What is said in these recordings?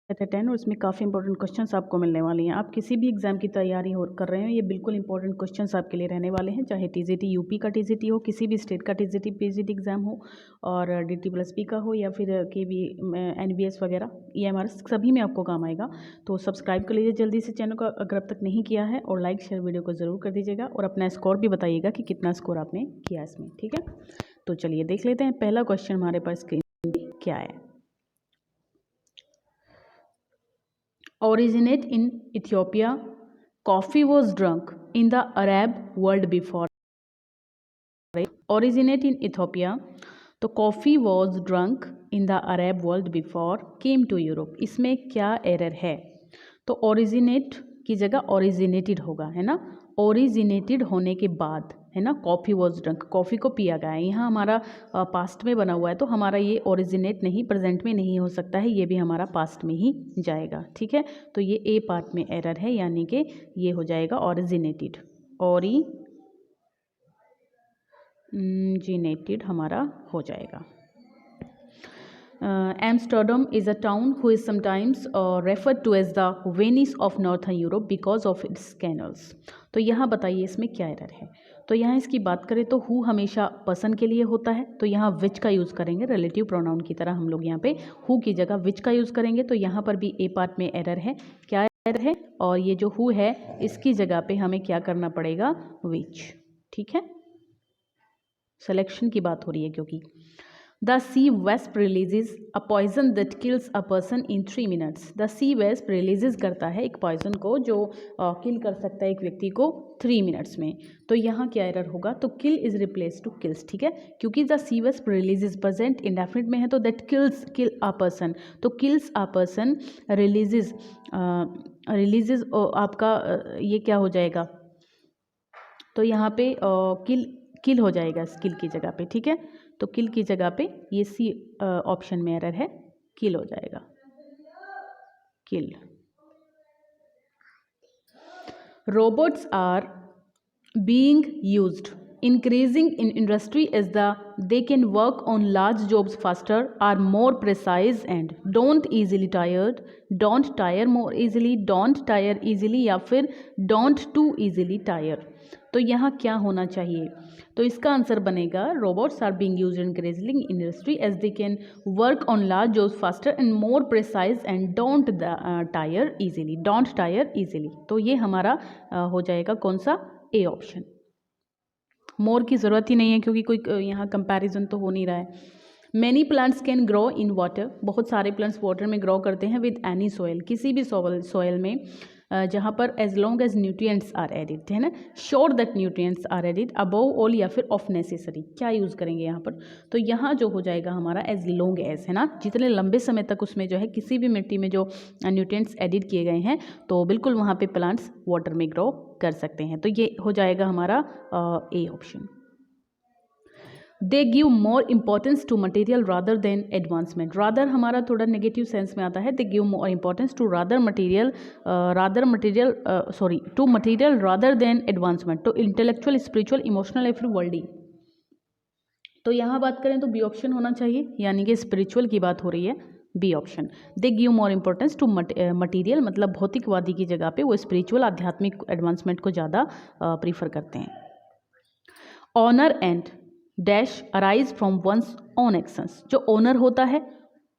10 और इसमें काफ़ी इंपॉर्टेंट क्वेश्चंस आपको मिलने वाले हैं। आप किसी भी एग्ज़ाम की तैयारी कर रहे हो, ये बिल्कुल इंपॉर्टेंट क्वेश्चंस आपके लिए रहने वाले हैं, चाहे टीजीटी यूपी का टीजीटी हो, किसी भी स्टेट का टीजीटी पीजीटी एग्ज़ाम हो, और डीटी+पी का हो, या फिर केवी एनबीएस वगैरह ईएमआर, सभी में आपको काम आएगा। तो सब्सक्राइब कर लीजिए जल्दी से चैनल को अगर अब तक नहीं किया है, और लाइक शेयर वीडियो को ज़रूर कर दीजिएगा, और अपना स्कोर भी बताइएगा कि कितना स्कोर आपने किया इसमें। ठीक है, तो चलिए देख लेते हैं। पहला क्वेश्चन हमारे पास स्क्रीन पे क्या है। Originate in Ethiopia, coffee was drunk in the Arab world before. Originate in Ethiopia, तो coffee was drunk in the Arab world before came to Europe. इसमें क्या एरर है? तो ओरिजिनेट की जगह ओरिजिनेटेड होगा, है ना। ओरिजिनेटेड होने के बाद, है ना, कॉफ़ी वॉज ड्रंक, कॉफ़ी को पिया गया है। यहाँ हमारा पास्ट में बना हुआ है, तो हमारा ये ओरिजिनेट नहीं, प्रेजेंट में नहीं हो सकता है, ये भी हमारा पास्ट में ही जाएगा। ठीक है, तो ये ए पार्ट में एरर है, यानी कि ये हो जाएगा ओरिजिनेटेड। ओरिजिनेटेड हमारा हो जाएगा। Amsterdam is a town who is sometimes referred to as the Venice of Northern Europe because of its canals. तो यहाँ बताइए इसमें क्या एरर है। तो यहाँ इसकी बात करें तो हु हमेशा पर्सन के लिए होता है, तो यहाँ विच का यूज़ करेंगे, रिलेटिव प्रोनाउन की तरह हम लोग यहाँ पे हु की जगह विच का यूज़ करेंगे। तो यहाँ पर भी ए पार्ट में एरर है। क्या एरर है? और ये जो हु है इसकी जगह पे हमें क्या करना पड़ेगा? विच। ठीक है, सिलेक्शन की बात हो रही है क्योंकि The sea wasp releases a poison that kills a person in 3 minutes. The sea wasp releases करता है एक पॉइजन को जो किल कर सकता है एक व्यक्ति को 3 मिनट्स में। तो यहाँ क्या एरर होगा? तो kill is replace to kills. ठीक है, क्योंकि the sea wasp releases present indefinite में है, तो दैट किल अ पर्सन, तो किल्स अ पर्सन, रिलीजेज आपका ये क्या हो जाएगा? तो यहाँ पे किल हो जाएगा किल की जगह पे। ठीक है, तो किल की जगह पे ये सी ऑप्शन में एरर है, किल हो जाएगा, kill. Robots are being used increasing in industry as they can work on large jobs faster, are more precise, and don't easily tired, don't tire more easily, don't tire easily, या फिर don't too easily tire। तो यहाँ क्या होना चाहिए? तो इसका answer बनेगा robots are being used increasing in industry as they can work on large jobs faster and more precise and don't tire easily, don't tire easily. तो ये हमारा हो जाएगा कौन सा? A option. मोर की ज़रूरत ही नहीं है क्योंकि कोई यहाँ कंपैरिजन तो हो नहीं रहा है। Many plants can grow in water, बहुत सारे प्लांट्स वाटर में ग्रो करते हैं विद एनी सॉइल, किसी भी सॉइल में, जहाँ पर as long as nutrients are added, है ना, sure that nutrients are added above all, या फिर ऑफ नेसेसरी। क्या यूज़ करेंगे यहाँ पर? तो यहाँ जो हो जाएगा हमारा एज लॉन्ग एज, है ना, जितने लंबे समय तक उसमें जो है किसी भी मिट्टी में जो न्यूट्रिएंट्स एडिड किए गए हैं, तो बिल्कुल वहाँ पे प्लांट्स वाटर में ग्रो कर सकते हैं। तो ये हो जाएगा हमारा A option. They give more importance to material rather than advancement. Rather हमारा थोड़ा नेगेटिव सेंस में आता है। They give more importance to to material rather than advancement, तो इंटेलेक्चुअल, स्पिरिचुअल, इमोशनल या फिर वर्ल्डी। तो यहाँ बात करें तो बी ऑप्शन होना चाहिए, यानी कि स्पिरिचुअल की बात हो रही है, B option. They give more importance to material, मतलब भौतिकवादी की जगह पे वो स्पिरिचुअल, आध्यात्मिक एडवांसमेंट को ज़्यादा प्रीफर करते हैं। Honour and dash arise from one's own actions, जो ऑनर होता है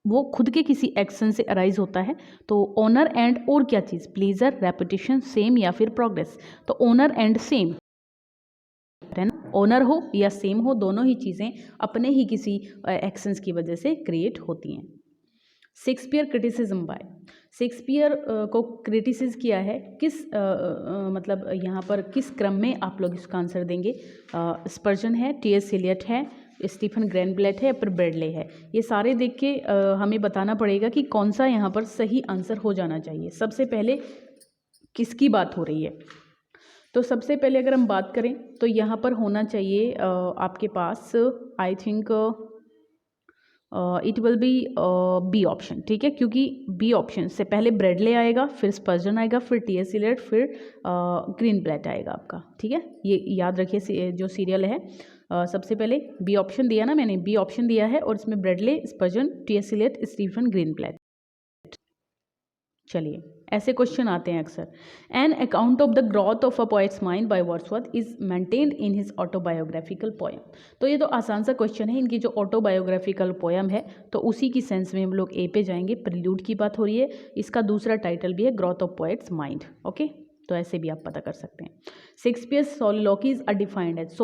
वो खुद के किसी एक्शन से अराइज होता है। तो ऑनर एंड और क्या चीज़? प्लीजर, रेपुटेशन, सेम या फिर प्रोग्रेस। तो ऑनर एंड सेम, है ना, ऑनर हो या सेम हो, दोनों ही चीज़ें अपने ही किसी एक्शंस की वजह से क्रिएट होती हैं। शेक्सपियर क्रिटिसिज्म बाय, शेक्सपियर को क्रिटिसिज किया है किस मतलब यहाँ पर किस क्रम में आप लोग इसका आंसर देंगे? स्पर्जन है, टी.एस. एलियट है, स्टीफन ग्रेनब्लेट है, पर ब्रैडले है। ये सारे देख के हमें बताना पड़ेगा कि कौन सा यहाँ पर सही आंसर हो जाना चाहिए। सबसे पहले किसकी बात हो रही है? तो सबसे पहले अगर हम बात करें तो यहाँ पर होना चाहिए आपके पास, I think it will be B option. ठीक है, क्योंकि बी ऑप्शन से पहले ब्रैडले आएगा, फिर स्पर्जन आएगा, फिर टी.एस. एलियट, फिर ग्रीनब्लेट आएगा आपका। ठीक है, ये याद रखिए जो सीरियल है। सबसे पहले बी ऑप्शन दिया ना मैंने, बी ऑप्शन दिया है और इसमें Bradley, Spurgeon, T S. Eliot, Stephen Greenblatt. चलिए, ऐसे क्वेश्चन आते हैं अक्सर। An account of the growth of a poet's mind by Wordsworth is maintained in his autobiographical poem. तो ये तो आसान सा क्वेश्चन है। इनकी जो ऑटोबायोग्राफिकल पोएम है तो उसी की सेंस में हम लोग ए पे जाएंगे। प्रिल्यूड की बात हो रही है, इसका दूसरा टाइटल भी है growth of poets mind. Okay, तो ऐसे भी आप पता कर सकते हैं। शेक्सपियर्स सोलिलोकीज आर डिफाइंड एज,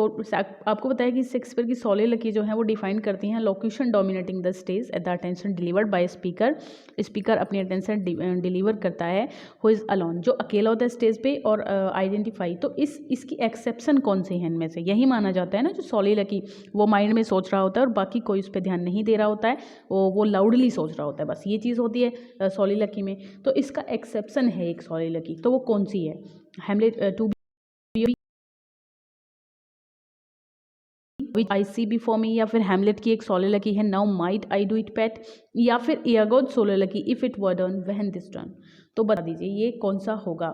आपको बताया कि शेक्सपियर की सोलिलोकी जो है वो डिफाइन करती हैं locution dominating the stage at the attention delivered by speaker. Speaker अपनी अटेंशन डिलीवर करता है हु इज़ अलोन, जो अकेला होता है स्टेज पे, और आइडेंटिफाई। तो इसकी एक्सेप्शन कौन से हैं इनमें से? यही माना जाता है ना, जो सोलिलोकी वो माइंड में सोच रहा होता है और बाकी कोई उस पर ध्यान नहीं दे रहा होता है, वो लाउडली सोच रहा होता है, बस ये चीज़ होती है सोलिलोकी में। तो इसका एक्सेप्शन है एक सोलिलोकी, तो वो कौन सी है? Hamlet to which I see before me, या फिर हैमलेट की एक सोलिलोकी है now might I do it pat, या फिर Iago's soliloquy if it were done when this done. तो बता दीजिए ये कौन सा होगा।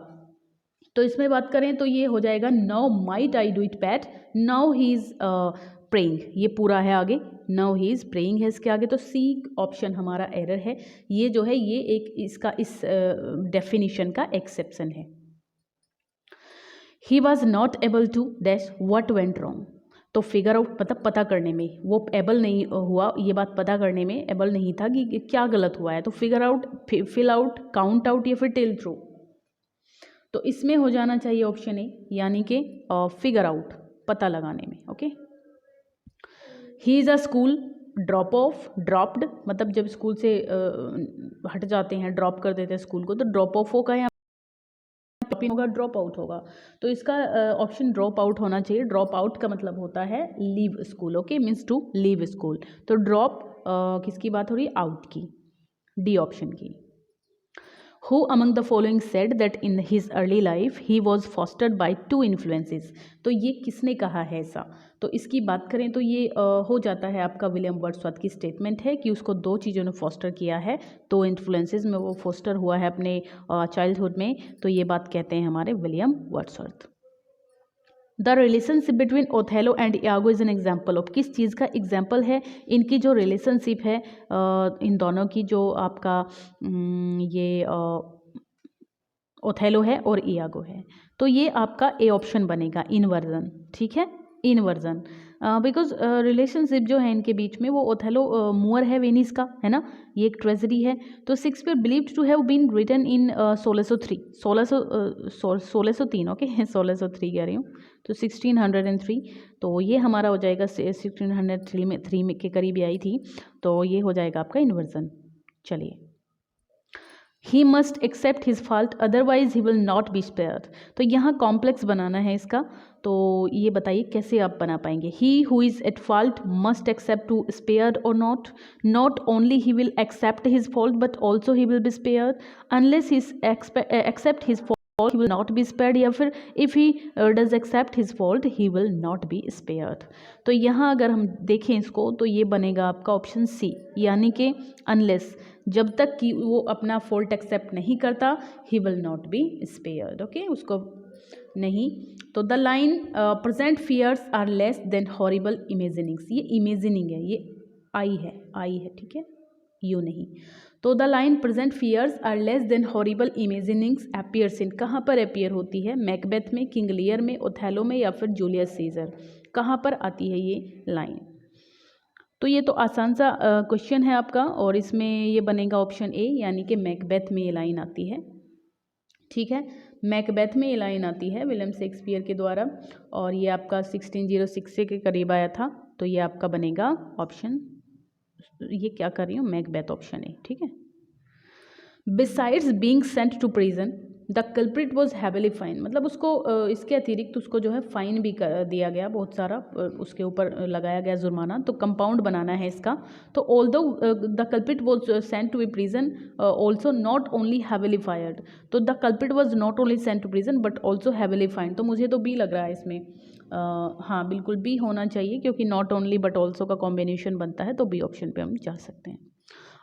तो इसमें बात करें तो ये हो जाएगा now might I do it PAT, now he is praying, ये पूरा है आगे, नाउ ही इज प्रेइंग है इसके आगे। तो सी ऑप्शन हमारा एरर है। ये जो है ये एक इसका इस डेफिनेशन का एक्सेप्शन है। He was not able to dash what went wrong, तो फिगर आउट मतलब पता करने में वो एबल नहीं हुआ, ये बात पता करने में एबल नहीं था कि क्या गलत हुआ है। तो figure out, fill out, count out या फिर टेल थ्रू। तो इसमें हो जाना चाहिए ऑप्शन ए, यानी कि फिगर आउट, पता लगाने में। Okay, he is a school drop of, dropped मतलब जब स्कूल से हट जाते हैं, ड्रॉप कर देते हैं स्कूल को, तो ड्रॉप ऑफ होगा या होगा, ड्रॉप आउट होगा। तो इसका ऑप्शन ड्रॉप आउट होना चाहिए। ड्रॉप आउट का मतलब होता है leave school. Okay, means to leave school. तो ड्रॉप किसकी बात हो रही है? आउट की, डी ऑप्शन की। Who among the following said that in his early life he was fostered by two influences? तो ये किसने कहा है ऐसा? तो इसकी बात करें तो ये हो जाता है आपका विलियम वर्ड्सवर्थ की स्टेटमेंट है कि उसको दो चीज़ों ने फॉस्टर किया है, दो इन्फ्लुएंसेस में वो फॉस्टर हुआ है अपने चाइल्डहुड में। तो ये बात कहते हैं हमारे William Wordsworth. The relationship between Othello and Iago is an example of, किस चीज़ का एग्जाम्पल है? इनकी जो रिलेशनशिप है इन दोनों की, जो आपका ये ओथेलो है और इयागो है। तो ये आपका ए ऑप्शन बनेगा, इनवर्जन। ठीक है, इनवर्जन, बिकॉज रिलेशनशिप जो है इनके बीच में, वो ओथेलो मूअर है वेनिस का, है ना, ये एक ट्रेजरी है। तो Shakespeare believed to have been written in 1603, 1603, okay 1603 कह रही हूँ, तो 1603। तो ये हमारा हो जाएगा 1603 में के करीब आई थी, तो ये हो जाएगा आपका इन्वर्जन। चलिए, he must accept his fault otherwise he will not be spared. तो यहाँ कॉम्प्लेक्स बनाना है इसका, तो ये बताइए कैसे आप बना पाएंगे। He who is at fault must accept to spared और not, not only he will accept his fault but also he will be spared, unless he accept his fault he will not be spared, या फिर if he does accept his fault he will not be spared। तो यहाँ अगर हम देखें इसको तो ये बनेगा आपका ऑप्शन सी, यानी कि अनलेस, जब तक कि वो अपना फॉल्ट एक्सेप्ट नहीं करता, he will not be spared. Okay, उसको नहीं। तो the line present fears are less than horrible imaginings, ये इमेजिनिंग है, ये आई है, ठीक है, यू नहीं। तो the line present fears are less than horrible imaginings appears in, कहाँ पर अपीयर होती है? मैकबेथ में, किंग लियर में, ओथेलो में, या फिर जूलियस सीजर, कहाँ पर आती है ये लाइन? तो ये तो आसान सा क्वेश्चन है आपका, और इसमें ये बनेगा ऑप्शन ए, यानी कि मैकबेथ में ये लाइन आती है। ठीक है, मैकबेथ में ये लाइन आती है विलियम शेक्सपियर के द्वारा, और ये आपका 1606 के करीब आया था। तो ये आपका बनेगा ऑप्शन, ये क्या कर रही हूँ, मैकबेथ ऑप्शन है। ठीक है, besides being sent to prison the culprit was heavily fine, मतलब उसको इसके अतिरिक्त उसको जो है फाइन भी दिया गया, बहुत सारा उसके ऊपर लगाया गया जुर्माना। तो कंपाउंड बनाना है इसका। तो although the culprit was sent to be prison also not only heavily fired, तो the culprit was not only sent to prison but also heavily fine. तो मुझे तो बी लग रहा है इसमें, हाँ बिल्कुल बी होना चाहिए, क्योंकि नॉट ओनली बट ऑल्सो का कॉम्बिनेशन बनता है, तो बी ऑप्शन पे हम जा सकते हैं।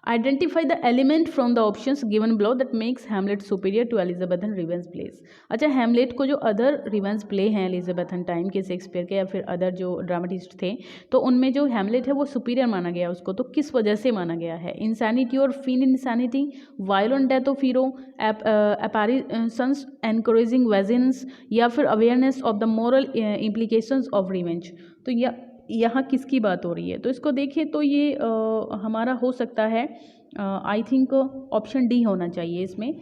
Identify the element from the options given below that makes Hamlet superior to Elizabethan revenge plays. अच्छा, हैमलेट को जो अदर रिवेंस प्ले हैं एलिजाबेथन टाइम के, शेक्सपियर के या फिर अदर जो ड्रामेटिस्ट थे, तो उनमें जो हैमलेट है वो सुपीरियर माना गया उसको। तो किस वजह से माना गया है? इंसैनिटी और feigned insanity, violent death of hero, apparitions encouraging vengeance, या फिर awareness of the moral implications of revenge. तो यहाँ किसकी बात हो रही है? तो इसको देखें तो ये हमारा हो सकता है, आई थिंक ऑप्शन डी होना चाहिए इसमें।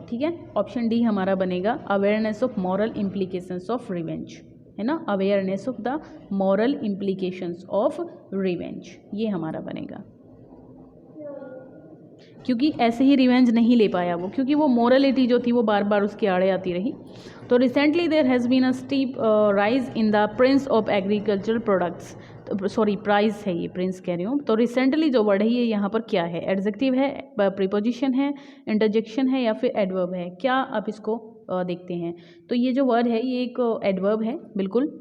ठीक है, ऑप्शन डी हमारा बनेगा, awareness of moral implications of revenge, है ना, awareness of the moral implications of revenge, ये हमारा बनेगा। क्योंकि ऐसे ही रिवेंज नहीं ले पाया वो, क्योंकि वो मोरलिटी जो थी वो बार बार उसके आड़े आती रही। तो recently there has been a steep rise in the prince of agricultural products, sorry price है ये, प्रिंस कह रही हूँ। तो रिसेंटली जो बढ़ी है यहाँ पर क्या है? एडजेक्टिव है, प्रीपोजिशन है, इंटरजेक्शन है, या फिर एडवर्ब है? क्या आप इसको देखते हैं। तो ये जो वर्ड है ये एक एडवर्ब है, बिल्कुल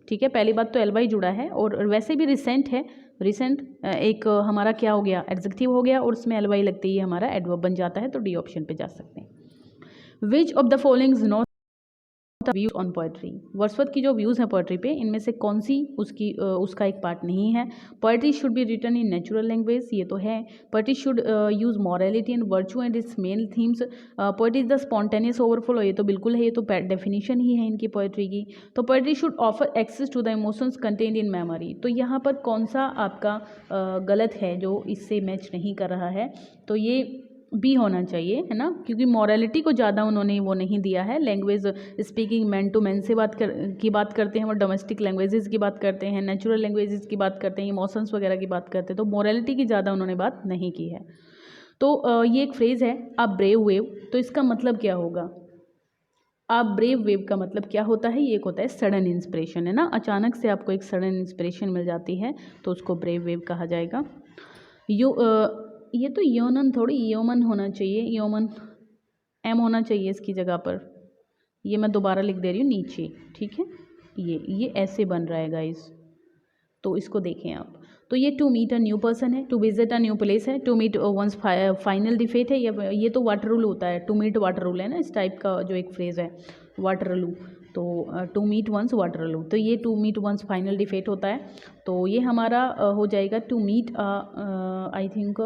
ठीक है। पहली बात तो एल वाई जुड़ा है, और वैसे भी रिसेंट है। रिसेंट एक हमारा क्या हो गया? एडजेक्टिव हो गया, और उसमें एल वाई लगते ही हमारा एडवर्ब बन जाता है। तो डी ऑप्शन पे जा सकते हैं। Which of the following not views on poetry? Wordsworth की जो व्यूज़ हैं पोएट्री पे, इनमें से कौन सी उसका एक पार्ट नहीं है? Poetry should be written in natural language, ये तो है। Poetry should use morality and virtue and its main themes. Poetry is the spontaneous overflow, ये तो बिल्कुल है, ये तो डेफिनेशन ही है इनकी पोएट्री की। तो poetry should offer access to the emotions contained in memory. तो यहाँ पर कौन सा आपका गलत है जो इससे मैच नहीं कर रहा है? तो ये बी होना चाहिए, है ना, क्योंकि मॉरलिटी को ज़्यादा उन्होंने वो नहीं दिया है। Language speaking man to man से बात करते हैं, वो डोमेस्टिक लैंग्वेजेस की बात करते हैं, नेचुरल लैंग्वेजेस की बात करते हैं, इमोशंस वगैरह की बात करते हैं। तो मॉरलिटी की ज़्यादा उन्होंने बात नहीं की है। तो ये एक फ्रेज़ है, अ ब्रेव वेव। तो इसका मतलब क्या होगा? अ ब्रेव वेव का मतलब क्या होता है? ये एक होता है सडन इंस्पिरेशन, है ना, अचानक से आपको एक सडन इंस्पिरेशन मिल जाती है, तो उसको ब्रेव वेव कहा जाएगा। ये तो योनन थोड़ी, योमन होना चाहिए, योमन एम होना चाहिए इसकी जगह पर। ये मैं दोबारा लिख दे रही हूँ नीचे, ठीक है। ये ऐसे बन रहा है गाइस, तो इसको देखें आप। तो ये to meet a new person है, to visit a new place है, to meet once final defeat है, ये तो वाटरलू होता है, टू मीट वाटरलू है ना, इस टाइप का जो एक फ्रेज़ है वाटरलू। तो टू मीट वंस वाटरलू, तो ये to meet once final defeat होता है। तो ये हमारा हो जाएगा टू मीट आई थिंक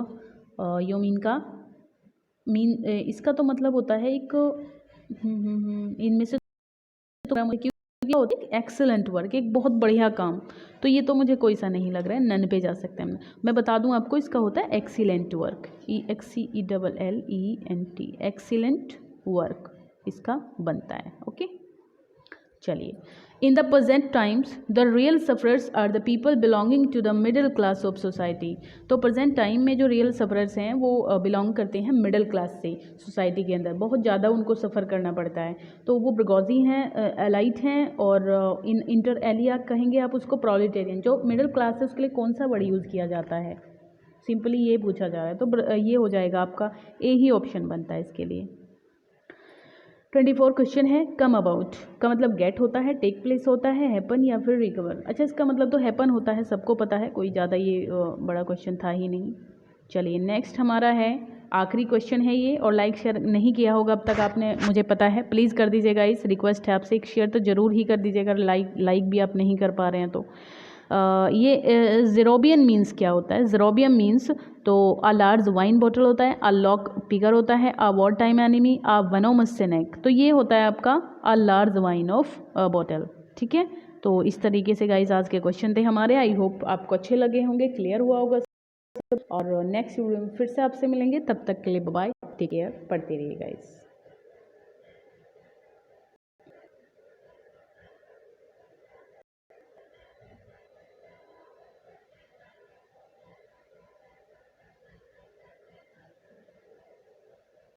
योमीन का मीन, इसका तो मतलब होता है एक इनमें से तो होता है एक्सेलेंट वर्क, एक बहुत बढ़िया काम। तो ये तो मुझे कोई सा नहीं लग रहा है, नन पे जा सकते हैं। मैं बता दूं आपको, इसका होता है excellent work, EXCELLENT, excellent work इसका बनता है। ओके, चलिए। In the present times the real sufferers are the people belonging to the middle class of society. तो प्रेजेंट टाइम में जो रियल सफरर्स हैं वो बिलोंग करते हैं मिडिल क्लास से। सोसाइटी के अंदर बहुत ज़्यादा उनको सफ़र करना पड़ता है। तो वो ब्रगोजी हैं, एलाइट हैं, और इंटर एलिया कहेंगे आप उसको, प्रोलेटेरियन। जो मिडिल क्लास है उसके लिए कौन सा वर्ड यूज़ किया जाता है? सिंपली ये पूछा जा रहा है। तो ये हो जाएगा आपका ए ही ऑप्शन बनता है इसके लिए। 24 क्वेश्चन है, कम अबाउट का मतलब गेट होता है, टेक प्लेस होता है, हैपन या फिर रिकवर। अच्छा, इसका मतलब तो हैपन होता है, सबको पता है, कोई ज़्यादा ये बड़ा क्वेश्चन था ही नहीं। चलिए नेक्स्ट हमारा है, आखिरी क्वेश्चन है ये, और लाइक शेयर नहीं किया होगा अब तक आपने, मुझे पता है, प्लीज़ कर दीजिएगा। इस रिक्वेस्ट है आपसे, एक शेयर तो ज़रूर ही कर दीजिएगा, लाइक भी आप नहीं कर पा रहे हैं तो। ये ज़ेरोबियन मीन्स क्या होता है? ज़ेरोबियम मीन्स तो अ लार्ज वाइन बॉटल होता है, अ लॉक पिगर होता है, a war time enemy, a venomous snake. तो ये होता है आपका a large wine of bottle, ठीक है। तो इस तरीके से गाइज आज के क्वेश्चन थे हमारे। आई होप आपको अच्छे लगे होंगे, क्लियर हुआ होगा। और नेक्स्ट वीडियो में फिर से आपसे मिलेंगे, तब तक के लिए बाय, टेक केयर, पढ़ते रहिए गाइज।